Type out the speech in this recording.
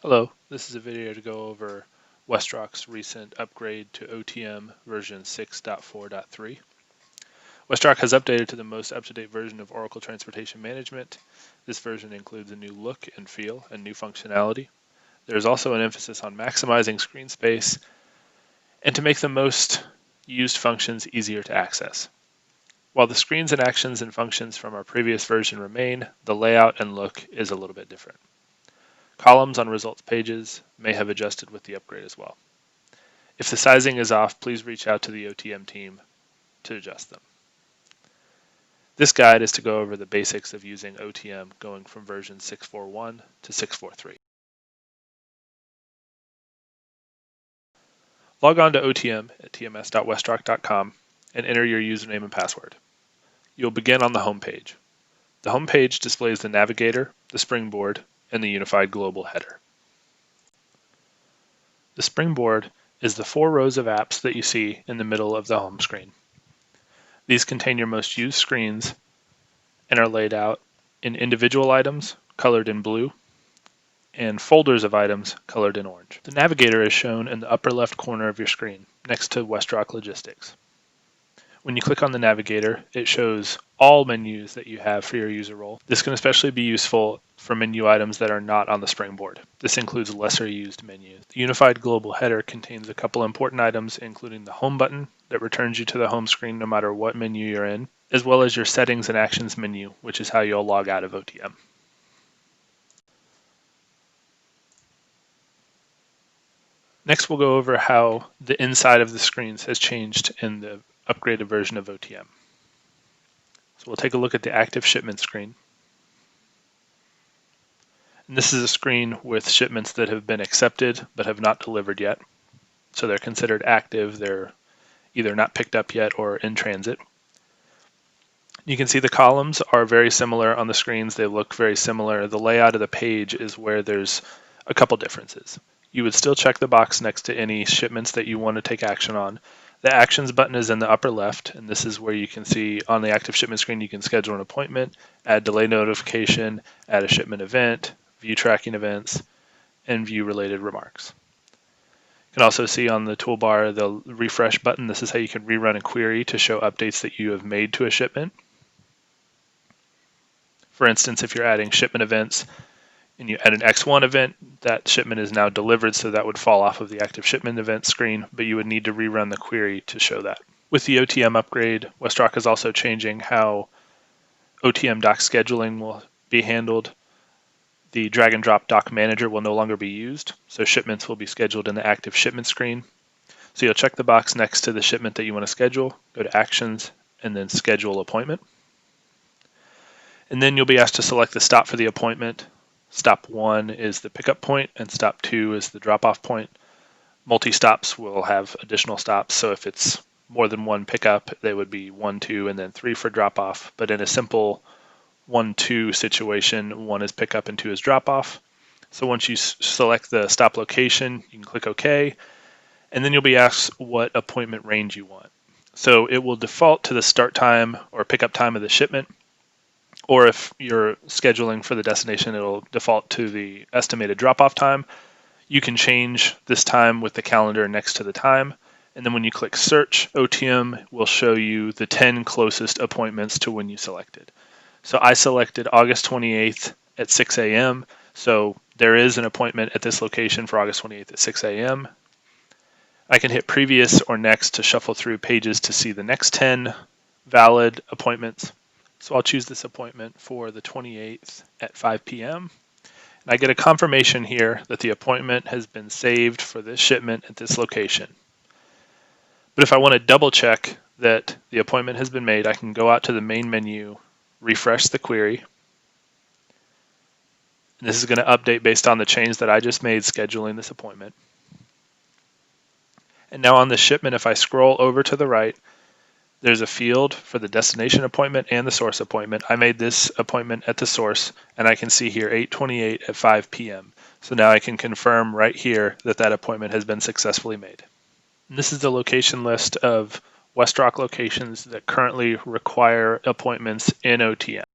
Hello, this is a video to go over WestRock's recent upgrade to OTM version 6.4.3. WestRock has updated to the most up-to-date version of Oracle Transportation Management. This version includes a new look and feel and new functionality. There is also an emphasis on maximizing screen space and to make the most used functions easier to access. While the screens and actions and functions from our previous version remain, the layout and look is a little bit different. Columns on results pages may have adjusted with the upgrade as well. If the sizing is off, please reach out to the OTM team to adjust them. This guide is to go over the basics of using OTM going from version 6.4.1 to 6.4.3. Log on to OTM at tms.westrock.com and enter your username and password. You'll begin on the home page. The home page displays the navigator, the springboard, and the unified global header. The springboard is the 4 rows of apps that you see in the middle of the home screen. These contain your most used screens and are laid out in individual items, colored in blue, and folders of items, colored in orange. The navigator is shown in the upper left corner of your screen, next to WestRock Logistics. When you click on the navigator, it shows all menus that you have for your user role. This can especially be useful for menu items that are not on the springboard. This includes lesser used menus. The unified global header contains a couple important items, including the home button that returns you to the home screen no matter what menu you're in, as well as your settings and actions menu, which is how you'll log out of OTM. Next, we'll go over how the inside of the screens has changed in the upgraded version of OTM. So we'll take a look at the active shipment screen. And this is a screen with shipments that have been accepted but have not delivered yet. So they're considered active. They're either not picked up yet or in transit. You can see the columns are very similar on the screens. They look very similar. The layout of the page is where there's a couple differences. You would still check the box next to any shipments that you want to take action on. The Actions button is in the upper left, and this is where you can see on the active shipment screen you can schedule an appointment, add delay notification, add a shipment event, view tracking events, and view related remarks. You can also see on the toolbar the refresh button. This is how you can rerun a query to show updates that you have made to a shipment. For instance, if you're adding shipment events and you add an X1 event, that shipment is now delivered, so that would fall off of the active shipment event screen, but you would need to rerun the query to show that. With the OTM upgrade, WestRock is also changing how OTM dock scheduling will be handled. The drag and drop dock manager will no longer be used, so shipments will be scheduled in the active shipment screen. So you'll check the box next to the shipment that you want to schedule, go to Actions, and then Schedule Appointment. And then you'll be asked to select the stop for the appointment. Stop 1 is the pickup point, and stop 2 is the drop-off point. Multi-stops will have additional stops, so if it's more than one pickup, they would be 1, 2, and then 3 for drop-off. But in a simple 1, 2 situation, 1 is pickup and 2 is drop-off. So once you select the stop location, you can click OK, and then you'll be asked what appointment range you want. So it will default to the start time or pickup time of the shipment, or if you're scheduling for the destination, it'll default to the estimated drop-off time. You can change this time with the calendar next to the time, and then when you click search, OTM will show you the 10 closest appointments to when you selected. So I selected August 28th at 6 a.m., so there is an appointment at this location for August 28th at 6 a.m. I can hit previous or next to shuffle through pages to see the next 10 valid appointments. So I'll choose this appointment for the 28th at 5 p.m. And I get a confirmation here that the appointment has been saved for this shipment at this location. But if I want to double check that the appointment has been made, I can go out to the main menu, refresh the query. And this is going to update based on the change that I just made scheduling this appointment. And now on the shipment, if I scroll over to the right, there's a field for the destination appointment and the source appointment. I made this appointment at the source, and I can see here 8/28 at 5 p.m. So now I can confirm right here that that appointment has been successfully made. And this is the location list of WestRock locations that currently require appointments in OTM.